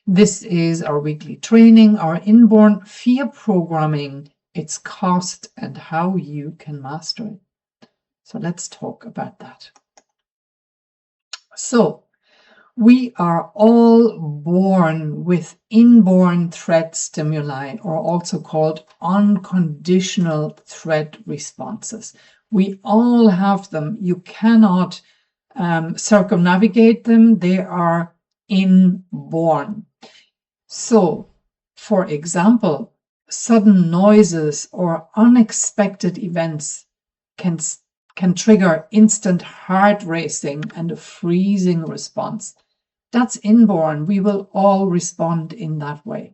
This is our weekly training, our inborn fear programming, its cost, and how you can master it. So let's talk about that. So we are all born with inborn threat stimuli, or also called unconditional threat responses. We all have them. You cannot circumnavigate them. They are inborn. So, for example, sudden noises or unexpected events can trigger instant heart racing and a freezing response. That's inborn. We will all respond in that way.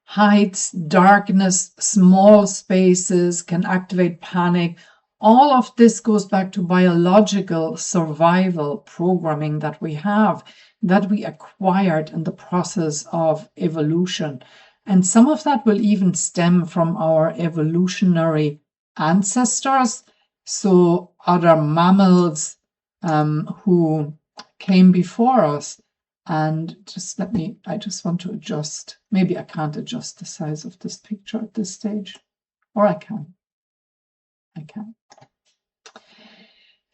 Heights, darkness, small spaces can activate panic. All of this goes back to biological survival programming that we have, that we acquired in the process of evolution. And some of that will even stem from our evolutionary ancestors, so other mammals who came before us. And I just want to adjust. Maybe I can't adjust the size of this picture at this stage, or I can.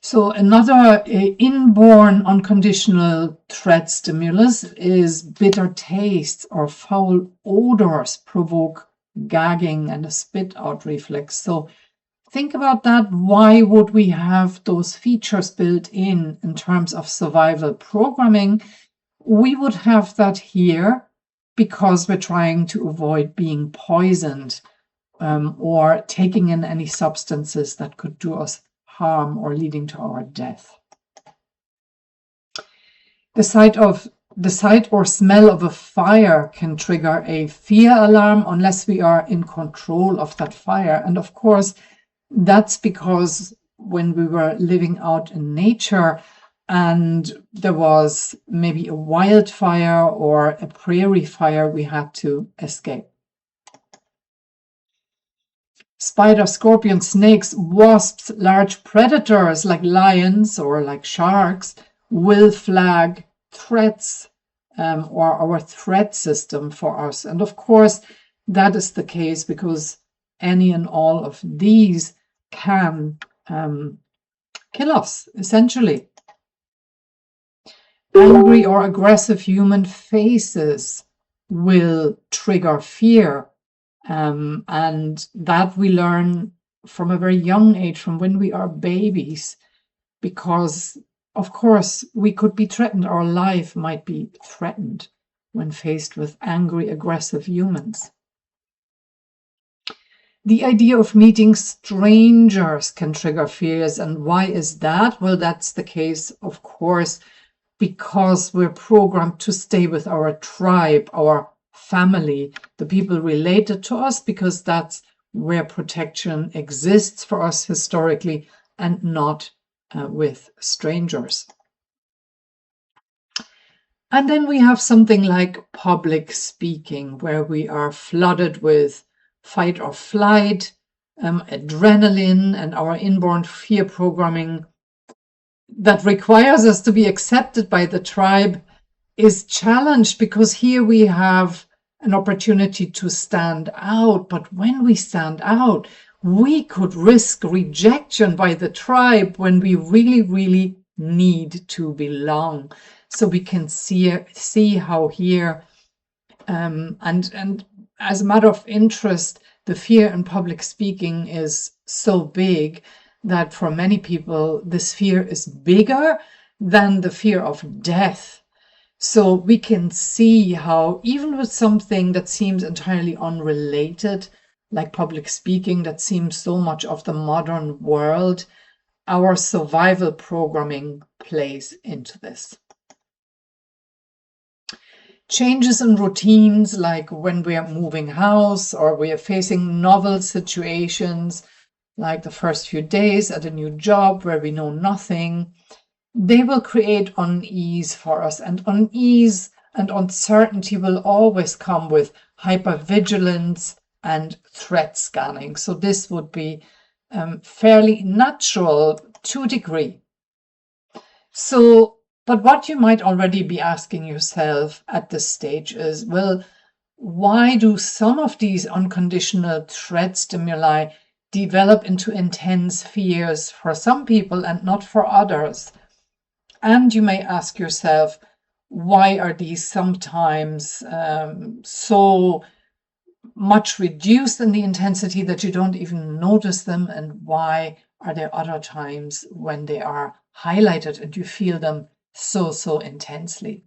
So another inborn unconditional threat stimulus is bitter tastes or foul odors provoke gagging and a spit out reflex. So think about that. Why would we have those features built in terms of survival programming? We would have that here because we're trying to avoid being poisoned or taking in any substances that could do us harm or leading to our death. The sight or smell of a fire can trigger a fear alarm unless we are in control of that fire. And of course, that's because when we were living out in nature and there was maybe a wildfire or a prairie fire, we had to escape. Spiders, scorpions, snakes, wasps, large predators like lions or like sharks will flag threats or our threat system for us. And of course, that is the case because any and all of these can kill us, essentially. Angry or aggressive human faces will trigger fear. And that we learn from a very young age, from when we are babies, because of course we could be threatened. Our life might be threatened when faced with angry, aggressive humans. The idea of meeting strangers can trigger fears. And why is that? Well, that's the case, of course, because we're programmed to stay with our tribe, our family, the people related to us, because that's where protection exists for us historically, and not with strangers. And then we have something like public speaking, where we are flooded with fight or flight, adrenaline, and our inborn fear programming that requires us to be accepted by the tribe is challenged, because here we have an opportunity to stand out. But when we stand out, we could risk rejection by the tribe when we really, really need to belong. So we can see how here, and as a matter of interest, the fear in public speaking is so big that for many people, this fear is bigger than the fear of death. So we can see how even with something that seems entirely unrelated, like public speaking, that seems so much of the modern world, our survival programming plays into this. Changes in routines, like when we are moving house or we are facing novel situations, like the first few days at a new job where we know nothing, they will create unease for us. And unease and uncertainty will always come with hypervigilance and threat scanning. So this would be fairly natural to a degree. So But what you might already be asking yourself at this stage is, well, why do some of these unconditional threat stimuli develop into intense fears for some people and not for others? And you may ask yourself, why are these sometimes so much reduced in the intensity that you don't even notice them? And why are there other times when they are highlighted and you feel them so intensely?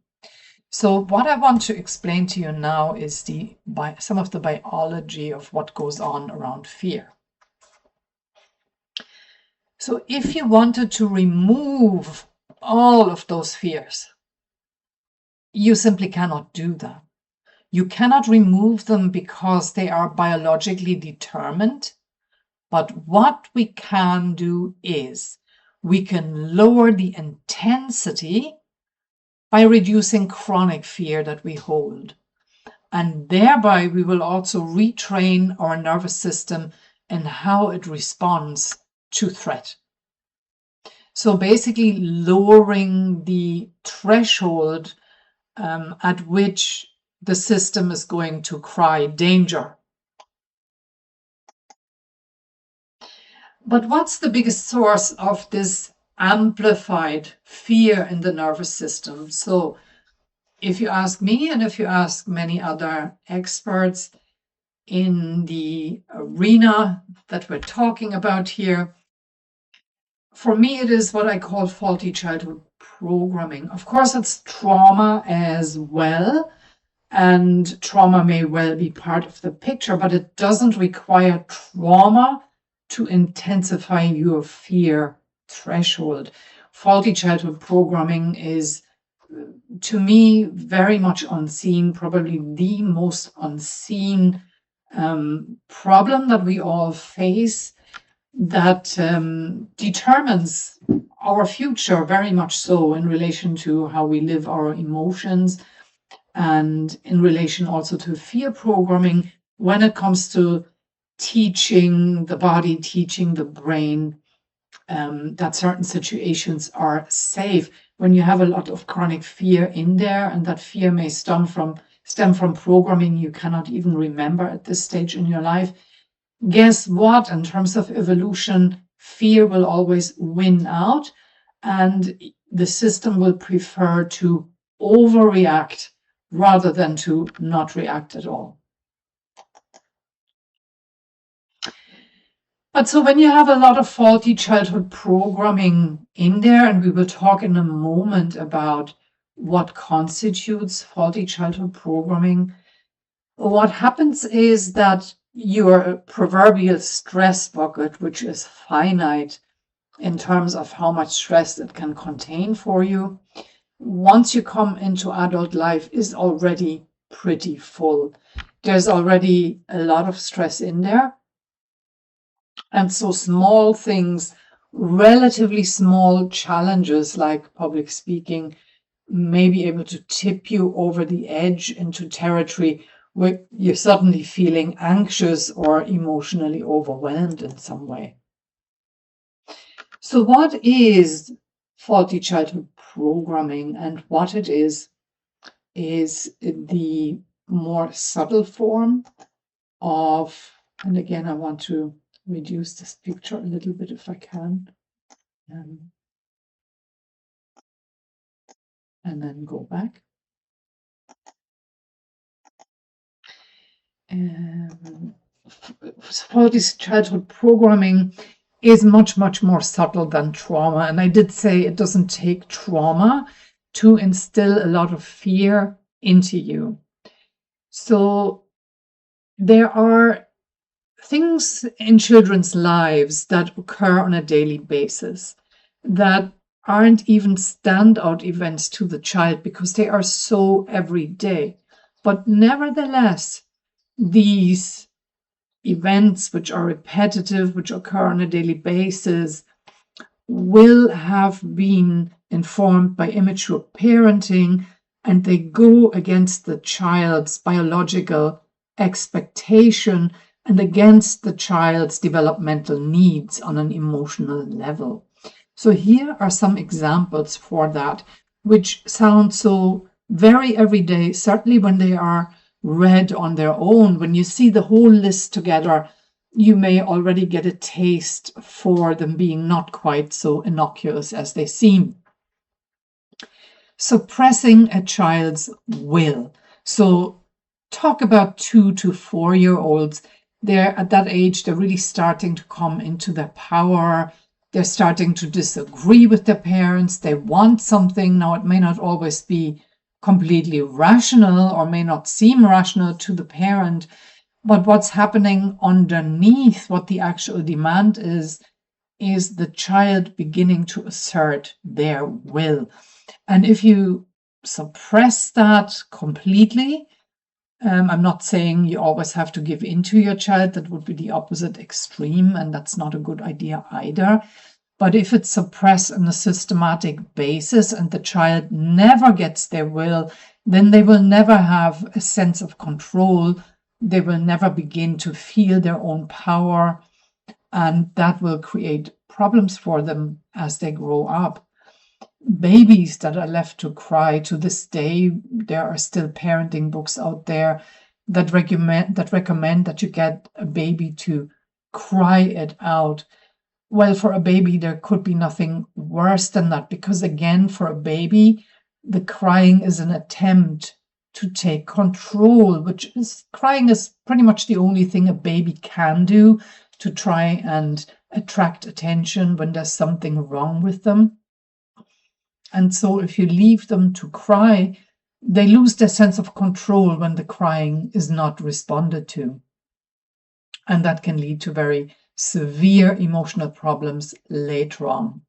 So what I want to explain to you now is some of the biology of what goes on around fear. So if you wanted to remove all of those fears, you simply cannot do that. You cannot remove them because they are biologically determined. But what we can do is we can lower the intensity by reducing chronic fear that we hold. And thereby we will also retrain our nervous system and how it responds to threat. So basically lowering the threshold at which the system is going to cry danger. But what's the biggest source of this amplified fear in the nervous system? So if you ask me, and if you ask many other experts in the arena that we're talking about here, for me, it is what I call faulty childhood programming. Of course, it's trauma as well, and trauma may well be part of the picture, but it doesn't require trauma to intensify your fear threshold. Faulty childhood programming is, to me, very much unseen, probably the most unseen problem that we all face, that determines our future very much so in relation to how we live our emotions, and in relation also to fear programming when it comes to teaching the body, teaching the brain that certain situations are safe. When you have a lot of chronic fear in there, and that fear may stem from programming you cannot even remember at this stage in your life, guess what? In terms of evolution, fear will always win out, and the system will prefer to overreact rather than to not react at all. But so when you have a lot of faulty childhood programming in there, and we will talk in a moment about what constitutes faulty childhood programming, what happens is that your proverbial stress bucket, which is finite in terms of how much stress it can contain for you, once you come into adult life, is already pretty full. There's already a lot of stress in there. And so small things, relatively small challenges like public speaking, may be able to tip you over the edge into territory where you're suddenly feeling anxious or emotionally overwhelmed in some way. So what is faulty childhood programming? And what it is the more subtle form of, and again, I want to reduce this picture a little bit if I can, and then go back. Faulty childhood programming is much more subtle than trauma. And I did say it doesn't take trauma to instill a lot of fear into you. So there are things in children's lives that occur on a daily basis that aren't even standout events to the child because they are so everyday. But nevertheless, these events which are repetitive, which occur on a daily basis, will have been informed by immature parenting, and they go against the child's biological expectation and against the child's developmental needs on an emotional level. So here are some examples for that. which sound so very everyday, certainly when they are read on their own. When you see the whole list together, you may already get a taste for them being not quite so innocuous as they seem. Suppressing a child's will. So talk about 2 to 4 year olds. They're at that age, they're really starting to come into their power. They're starting to disagree with their parents. They want something. Now, it may not always be completely rational or may not seem rational to the parent, but what's happening underneath, what the actual demand is the child beginning to assert their will. And if you suppress that completely, I'm not saying you always have to give in to your child. That would be the opposite extreme, and that's not a good idea either. But if it's suppressed on a systematic basis and the child never gets their will, then they will never have a sense of control. They will never begin to feel their own power, and that will create problems for them as they grow up. Babies that are left to cry, to this day, there are still parenting books out there that recommend that you get a baby to cry it out. Well, for a baby, there could be nothing worse than that, because again, for a baby, the crying is an attempt to take control, which is crying is pretty much the only thing a baby can do to try and attract attention when there's something wrong with them. And so if you leave them to cry, they lose their sense of control when the crying is not responded to. And that can lead to very severe emotional problems later on.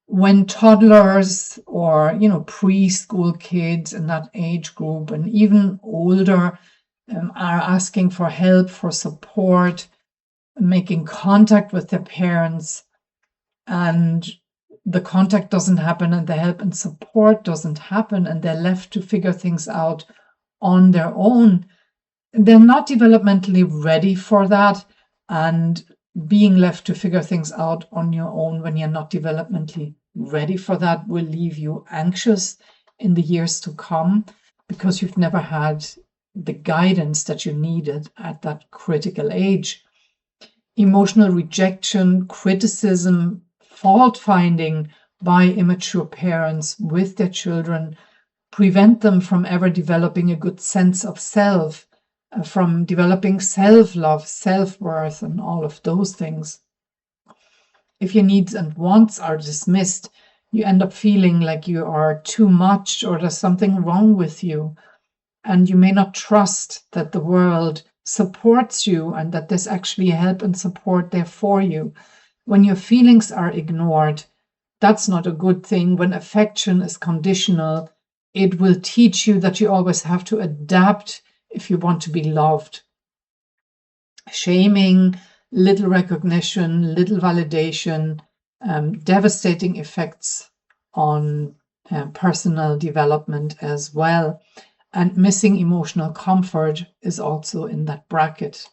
When toddlers or, preschool kids in that age group and even older are asking for help, for support, making contact with their parents, and the contact doesn't happen and the help and support doesn't happen, and they're left to figure things out on their own, they're not developmentally ready for that. And being left to figure things out on your own when you're not developmentally ready for that will leave you anxious in the years to come, because you've never had the guidance that you needed at that critical age. Emotional rejection, criticism, fault finding by immature parents with their children prevent them from ever developing a good sense of self, from developing self-love, self-worth, and all of those things. If your needs and wants are dismissed, you end up feeling like you are too much or there's something wrong with you. And you may not trust that the world supports you and that there's actually help and support there for you. When your feelings are ignored, that's not a good thing. When affection is conditional, it will teach you that you always have to adapt if you want to be loved. Shaming, little recognition, little validation, devastating effects on personal development as well. And missing emotional comfort is also in that bracket.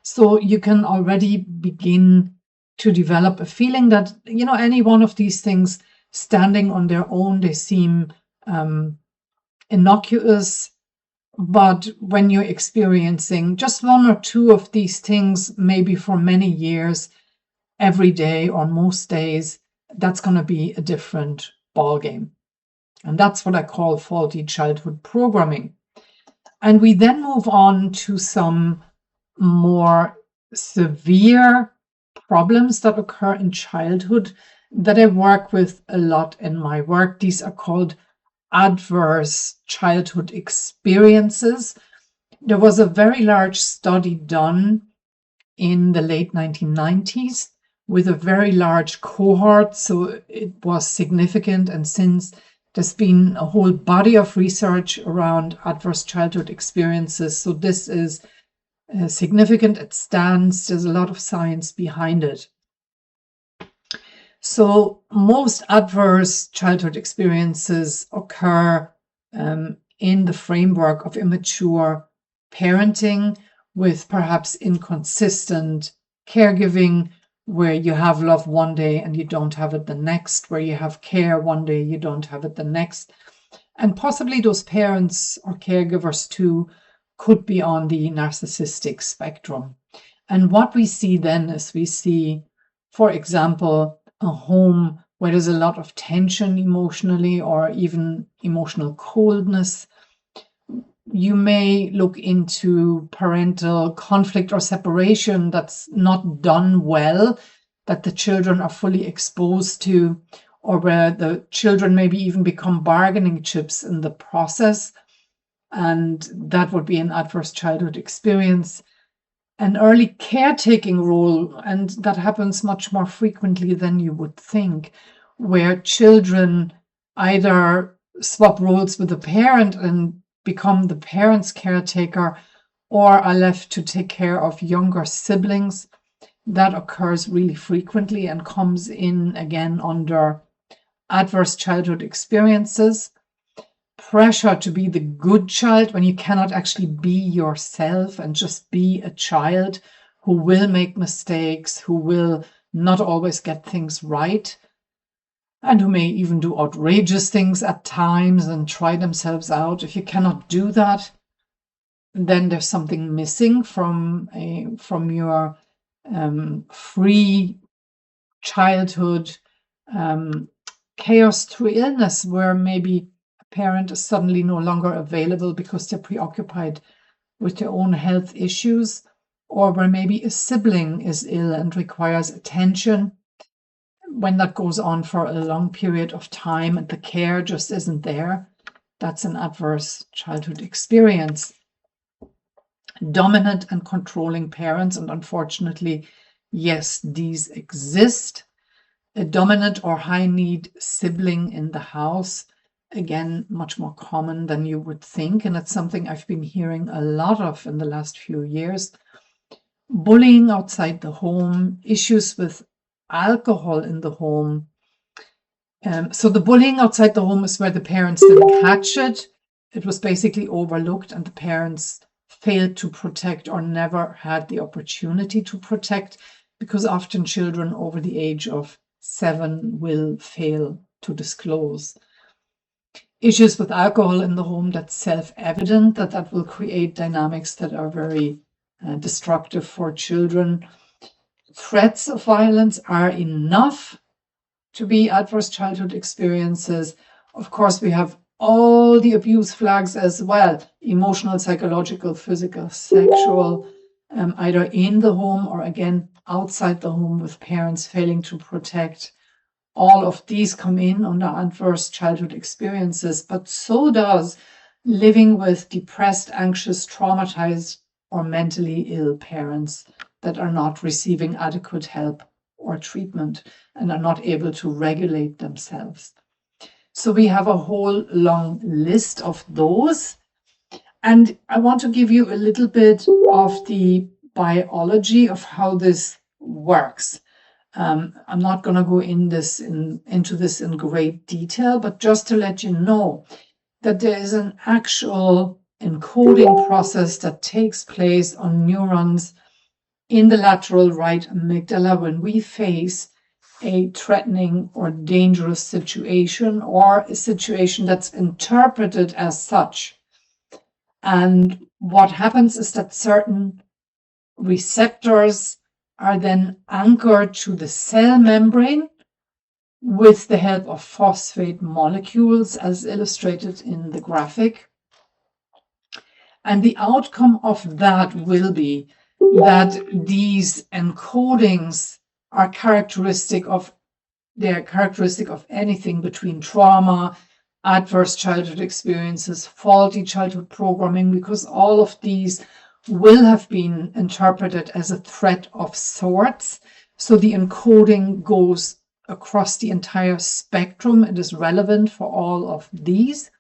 So you can already begin to develop a feeling that, any one of these things standing on their own, they seem innocuous. But when you're experiencing just one or two of these things, maybe for many years, every day or most days, that's going to be a different ballgame. And that's what I call faulty childhood programming. And we then move on to some more severe problems that occur in childhood that I work with a lot in my work. These are called adverse childhood experiences. There was a very large study done in the late 1990s with a very large cohort, so it was significant. And since there's been a whole body of research around adverse childhood experiences, so this is significant, it stands, there's a lot of science behind it. So most adverse childhood experiences occur in the framework of immature parenting, with perhaps inconsistent caregiving, where you have love one day and you don't have it the next, where you have care one day, you don't have it the next. And possibly those parents or caregivers too could be on the narcissistic spectrum. And what we see then is we see, for example, a home where there's a lot of tension emotionally or even emotional coldness. You may look into parental conflict or separation that's not done well, that the children are fully exposed to, or where the children maybe even become bargaining chips in the process. And that would be an adverse childhood experience. An early caretaking role, and that happens much more frequently than you would think, where children either swap roles with the parent and become the parent's caretaker, or are left to take care of younger siblings. That occurs really frequently and comes in again under adverse childhood experiences. Pressure to be the good child when you cannot actually be yourself and just be a child who will make mistakes, who will not always get things right, and who may even do outrageous things at times and try themselves out. If you cannot do that, then there's something missing from your free childhood. Chaos through illness, where maybe a parent is suddenly no longer available because they're preoccupied with their own health issues, or where maybe a sibling is ill and requires attention. When that goes on for a long period of time and the care just isn't there, that's an adverse childhood experience. Dominant and controlling parents, and unfortunately, yes, these exist. A dominant or high need sibling in the house, again, much more common than you would think, and it's something I've been hearing a lot of in the last few years. Bullying outside the home, issues with alcohol in the home. So the bullying outside the home is where the parents didn't catch it. It was basically overlooked and the parents failed to protect or never had the opportunity to protect, because often children over the age of 7 will fail to disclose. Issues with alcohol in the home, that's self-evident that will create dynamics that are very destructive for children. Threats of violence are enough to be adverse childhood experiences. Of course, we have all the abuse flags as well: emotional, psychological, physical, sexual, either in the home or again outside the home with parents failing to protect. All of these come in under adverse childhood experiences, but so does living with depressed, anxious, traumatized, or mentally ill parents that are not receiving adequate help or treatment and are not able to regulate themselves. So we have a whole long list of those. And I want to give you a little bit of the biology of how this works. I'm not going to go into this in great detail, but just to let you know that there is an actual encoding process that takes place on neurons in the lateral right amygdala when we face a threatening or dangerous situation, or a situation that's interpreted as such. And what happens is that certain receptors are then anchored to the cell membrane with the help of phosphate molecules, as illustrated in the graphic. And the outcome of that will be that these encodings are characteristic of anything between trauma, adverse childhood experiences, faulty childhood programming, because all of these will have been interpreted as a threat of sorts. So the encoding goes across the entire spectrum. It is relevant for all of these.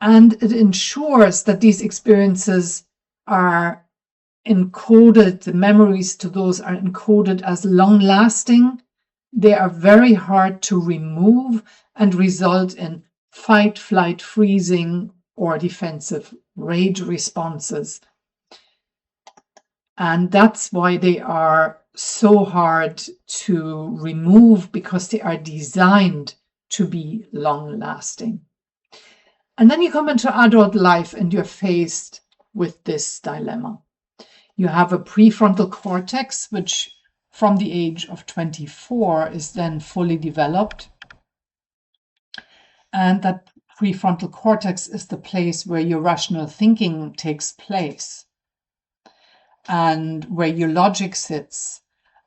And it ensures that these experiences are encoded, the memories to those are encoded as long-lasting. They are very hard to remove and result in fight, flight, freezing, or defensive rage responses. And that's why they are so hard to remove because they are designed to be long-lasting. And then you come into adult life and you're faced with this dilemma. You have a prefrontal cortex, which from the age of 24 is then fully developed. And that prefrontal cortex is the place where your rational thinking takes place and where your logic sits.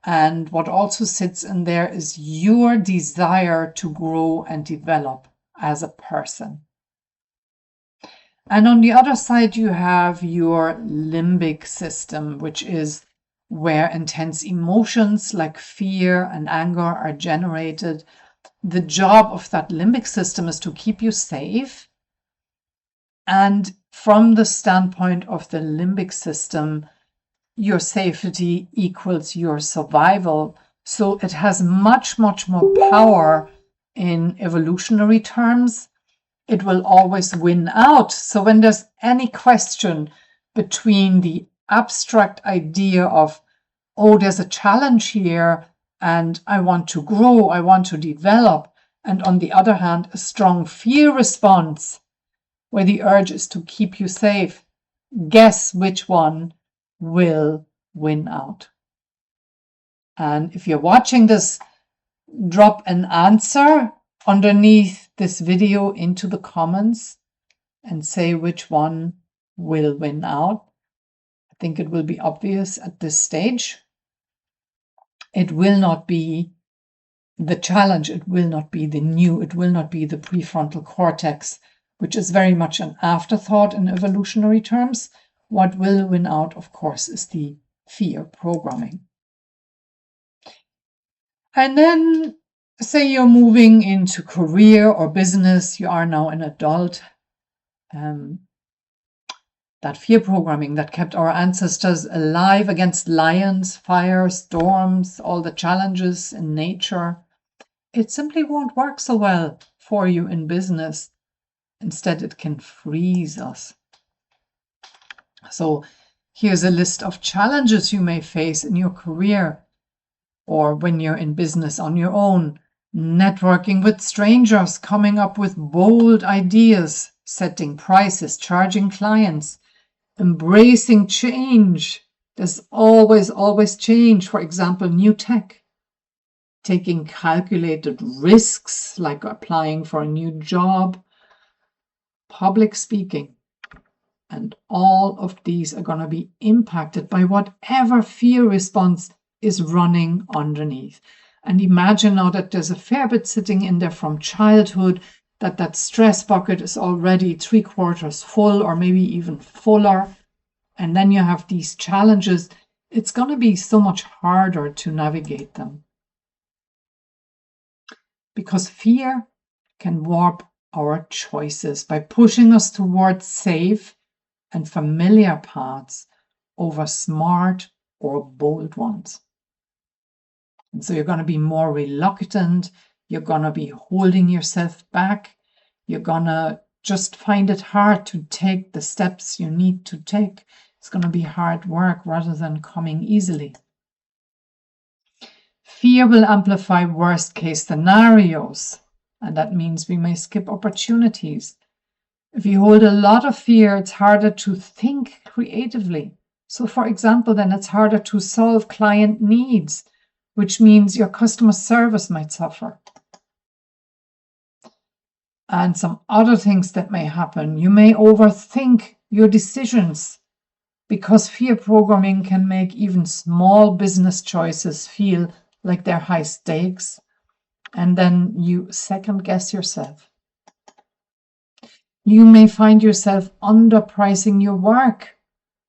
And what also sits in there is your desire to grow and develop as a person. And on the other side, you have your limbic system, which is where intense emotions like fear and anger are generated. The job of that limbic system is to keep you safe. And from the standpoint of the limbic system, your safety equals your survival. So it has much, much more power in evolutionary terms. It will always win out. So when there's any question between the abstract idea of, oh, there's a challenge here and I want to grow, I want to develop, and on the other hand, a strong fear response where the urge is to keep you safe, guess which one will win out. And if you're watching this, drop an answer underneath this video into the comments and say which one will win out. I think it will be obvious at this stage. It will not be the challenge, it will not be the new, it will not be the prefrontal cortex, which is very much an afterthought in evolutionary terms. What will win out, of course, is the fear programming. And then say you're moving into career or business, you are now an adult. That fear programming that kept our ancestors alive against lions, fire, storms, all the challenges in nature, it simply won't work so well for you in business. Instead, it can freeze us. So here's a list of challenges you may face in your career or when you're in business on your own. Networking with strangers, coming up with bold ideas, setting prices, charging clients, embracing change. There's always change. For example, new tech. Taking calculated risks like applying for a new job. Public speaking. And all of these are going to be impacted by whatever fear response is running underneath. And imagine now that there's a fair bit sitting in there from childhood, that stress bucket is already 3/4 full or maybe even fuller. And then you have these challenges. It's going to be so much harder to navigate them. Because fear can warp our choices by pushing us towards safe and familiar paths over smart or bold ones. And so you're going to be more reluctant, you're going to be holding yourself back, you're going to just find it hard to take the steps you need to take. It's going to be hard work rather than coming easily. Fear will amplify worst case scenarios, and that means we may skip opportunities. If you hold a lot of fear, it's harder to think creatively. So for example, then it's harder to solve client needs, which means your customer service might suffer. And some other things that may happen. You may overthink your decisions because fear programming can make even small business choices feel like they're high stakes. And then you second guess yourself. You may find yourself underpricing your work.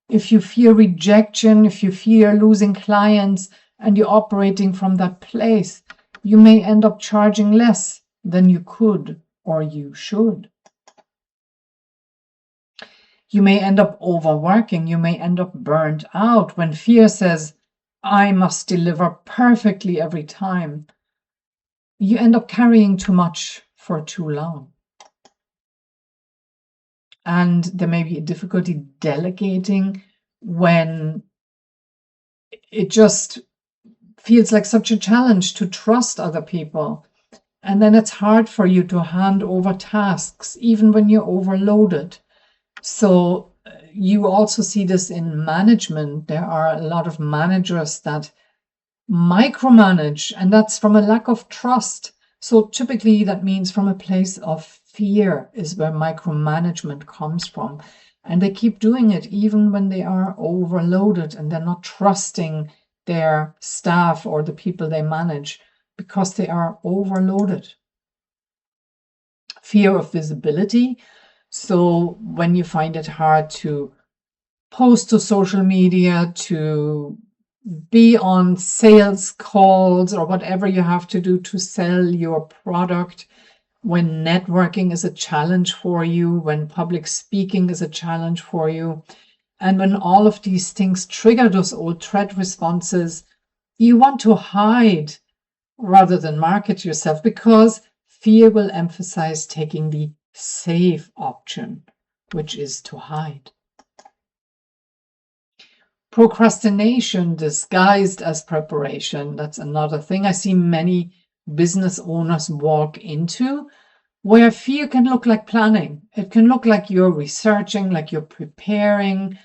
If you fear rejection, if you fear losing clients, and you're operating from that place, you may end up charging less than you could or you should. You may end up overworking. You may end up burnt out when fear says, I must deliver perfectly every time. You end up carrying too much for too long. And there may be a difficulty delegating when it just feels like such a challenge to trust other people. And then it's hard for you to hand over tasks, even when you're overloaded. So you also see this in management. There are a lot of managers that micromanage, and that's from a lack of trust. So typically that means from a place of fear is where micromanagement comes from. And they keep doing it even when they are overloaded and they're not trusting their staff or the people they manage because they are overloaded. Fear of visibility. So when you find it hard to post to social media, to be on sales calls or whatever you have to do to sell your product, when networking is a challenge for you, when public speaking is a challenge for you, and when all of these things trigger those old threat responses, you want to hide rather than market yourself because fear will emphasize taking the safe option, which is to hide. Procrastination disguised as preparation. That's another thing I see many business owners walk into, where fear can look like planning. It can look like you're researching, like you're preparing,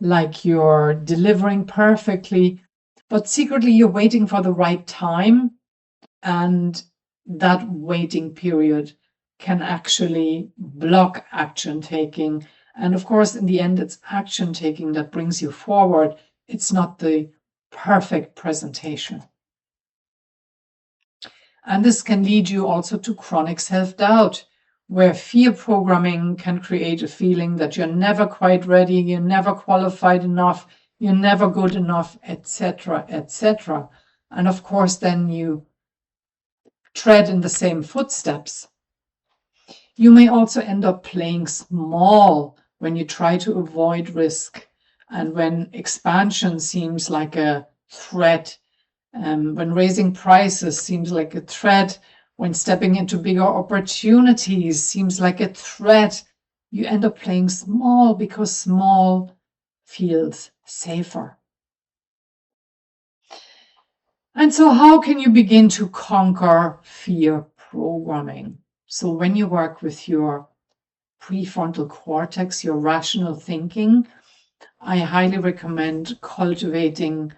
like you're delivering perfectly, but secretly you're waiting for the right time. And that waiting period can actually block action taking. And of course, in the end, it's action taking that brings you forward. It's not the perfect presentation. And this can lead you also to chronic self-doubt, where fear programming can create a feeling that you're never quite ready, you're never qualified enough, you're never good enough, etc., etc. And of course, then you tread in the same footsteps. You may also end up playing small when you try to avoid risk and when expansion seems like a threat, when raising prices seems like a threat, when stepping into bigger opportunities seems like a threat. You end up playing small because small feels safer. And so how can you begin to conquer fear programming? So when you work with your prefrontal cortex, your rational thinking, I highly recommend cultivating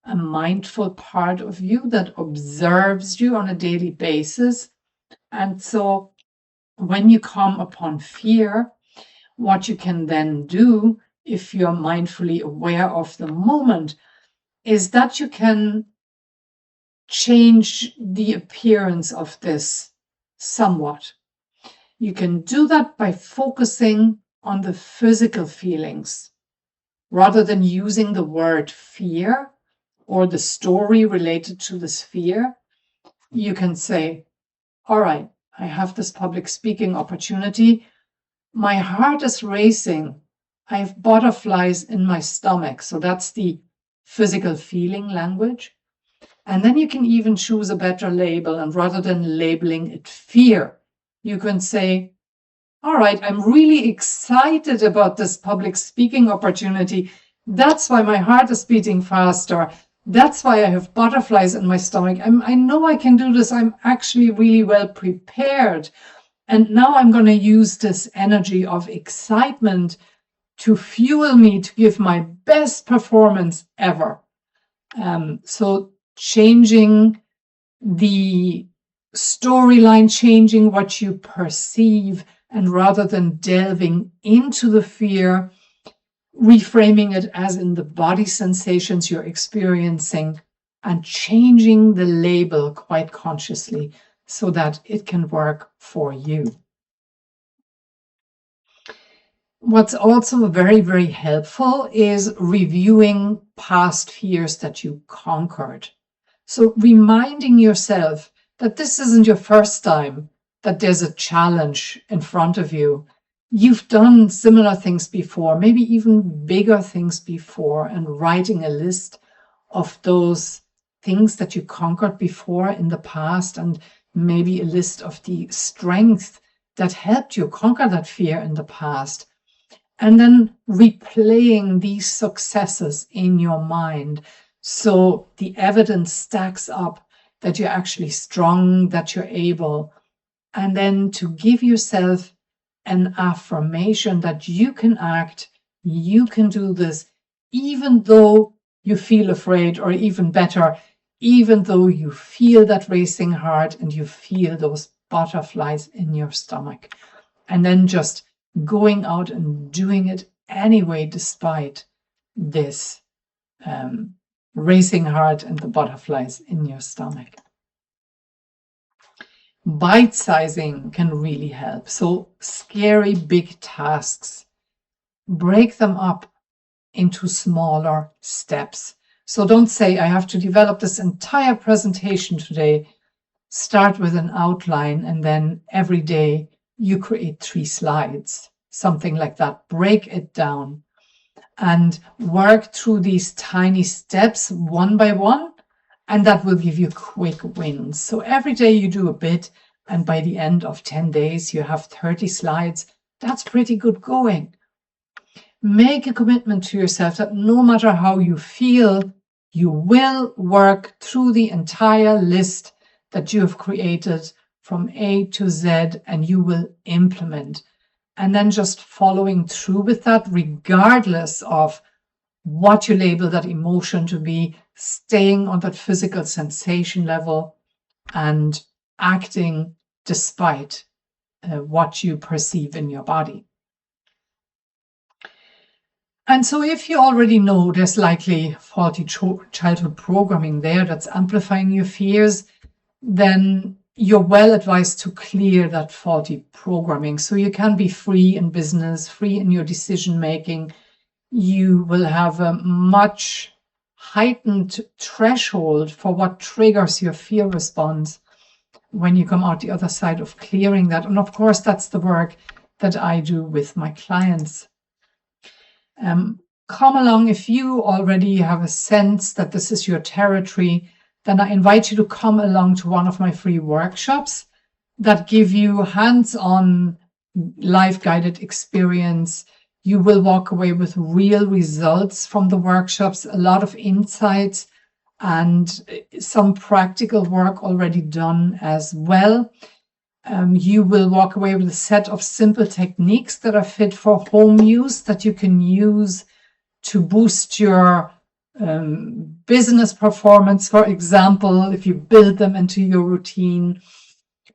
a mindful part of you that observes you on a daily basis. And so when you come upon fear, what you can then do, if you're mindfully aware of the moment, is that you can change the appearance of this somewhat. You can do that by focusing on the physical feelings rather than using the word fear or the story related to this fear. You can say, all right, I have this public speaking opportunity. My heart is racing. I have butterflies in my stomach. So that's the physical feeling language. And then you can even choose a better label. And rather than labeling it fear, you can say, all right, I'm really excited about this public speaking opportunity. That's why my heart is beating faster. That's why I have butterflies in my stomach. I know I can do this. I'm actually really well prepared. And now I'm going to use this energy of excitement to fuel me to give my best performance ever. So changing the storyline, changing what you perceive, and rather than delving into the fear, reframing it as in the body sensations you're experiencing and changing the label quite consciously so that it can work for you. What's also very, very helpful is reviewing past fears that you conquered. So reminding yourself that this isn't your first time that there's a challenge in front of you. You've done similar things before, maybe even bigger things before, and writing a list of those things that you conquered before in the past, and maybe a list of the strengths that helped you conquer that fear in the past. And then replaying these successes in your mind So the evidence stacks up that you're actually strong, that you're able. And then to give yourself an affirmation that you can act, you can do this, even though you feel afraid, or even better, even though you feel that racing heart and you feel those butterflies in your stomach. And then just going out and doing it anyway, despite this racing heart and the butterflies in your stomach. Bite sizing can really help. So scary big tasks, break them up into smaller steps. So don't say, I have to develop this entire presentation today. Start with an outline, and then every day you create 3 slides, something like that. Break it down and work through these tiny steps one by one, and that will give you quick wins. So every day you do a bit, and by the end of 10 days, you have 30 slides. That's pretty good going. Make a commitment to yourself that no matter how you feel, you will work through the entire list that you have created from A to Z, and you will implement. And then just following through with that, regardless of what you label that emotion to be, staying on that physical sensation level and acting despite what you perceive in your body. And so if you already know there's likely faulty childhood programming there that's amplifying your fears, then you're well advised to clear that faulty programming so you can be free in business, free in your decision making. You will have a much heightened threshold for what triggers your fear response when you come out the other side of clearing that. And of course, that's the work that I do with my clients. Come along if you already have a sense that this is your territory. Then I invite you to come along to one of my free workshops that give you hands-on life-guided experience. You will walk away with real results from the workshops, a lot of insights, and some practical work already done as well. You will walk away with a set of simple techniques that are fit for home use that you can use to boost your business performance, for example, if you build them into your routine,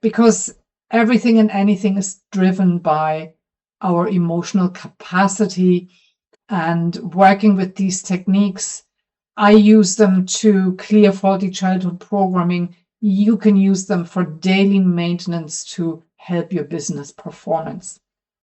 because everything and anything is driven by our emotional capacity. And working with these techniques, I use them to clear faulty childhood programming. You can use them for daily maintenance to help your business performance.